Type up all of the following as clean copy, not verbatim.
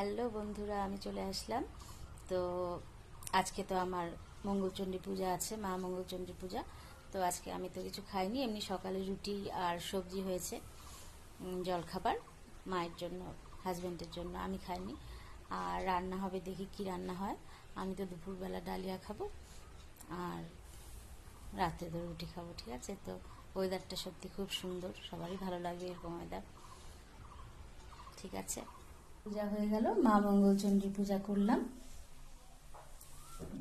Hello বন্ধুরা, আমি চলে আসলাম। তো আজকে তো আমার মঙ্গলচণ্ডী পূজা আছে, মা মঙ্গলচণ্ডী পূজা। তো আজকে আমি তো কিছু খাইনি, এমনি সকালে রুটি আর সবজি হয়েছে জলখাবার মায়ের জন্য, হাজব্যান্ডের জন্য। আমি খাইনি। আর রান্না হবে, দেখি কি রান্না হয়। আমি তো দুপুরবেলা ডালিয়া খাবো আর রাতে তো রুটি খাবো, ঠিক আছে? তো ওয়েদারটা সত্যি খুব সুন্দর, সবারই ভালো লাগবে এরকম ওয়েদার, ঠিক আছে? পূজা হয়ে গেল, মা মঙ্গলচণ্ডী পূজা করলাম।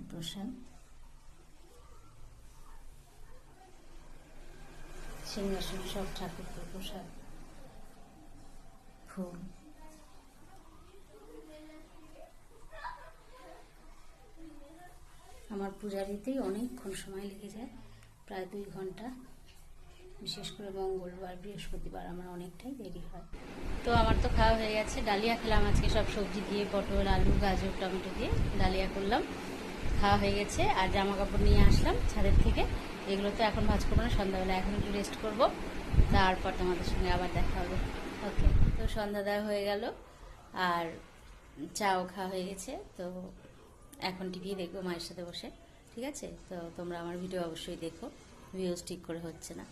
প্রসাদ, সিংহাসন, সব ঠাকুরকে প্রসাদ, ফুল। আমার পূজারিতেই অনেকক্ষণ সময় লেগে যায়, প্রায় 2 ঘন্টা। বিশেষ করে মঙ্গলবার, বৃহস্পতিবার আমার অনেকটাই দেরি হয়। তো আমার তো খাওয়া হয়ে গেছে, ডালিয়া খেলাম আজকে সব সবজি দিয়ে, পটল, আলু, গাজর, টমেটো দিয়ে ডালিয়া করলাম। খাওয়া হয়ে গেছে। আর জামা কাপড় নিয়ে আসলাম ছাদের থেকে। এগুলো তো এখন ভাঁজ করবো না, সন্ধ্যাবেলা এখন একটু রেস্ট করবো, তারপর তোমাদের সঙ্গে আবার দেখা হবে। ওকে, তো সন্ধ্যা দেওয়া হয়ে গেল আর চাও খাওয়া হয়ে গেছে। তো এখন টিভি দেখবো মায়ের সাথে বসে, ঠিক আছে? তো তোমরা আমার ভিডিও অবশ্যই দেখো। ভিউজ ঠিক করে হচ্ছে না,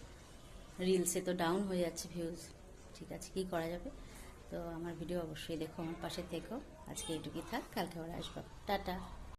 রিলসে তো ডাউন হয়ে যাচ্ছে ভিউজ, ঠিক আছে, কি করা যাবে? তো আমার ভিডিও অবশ্যই দেখো, আমার পাশে থেকো। আজকে এইটুকুই থাক, কালকে আবার আসবো। টাটা।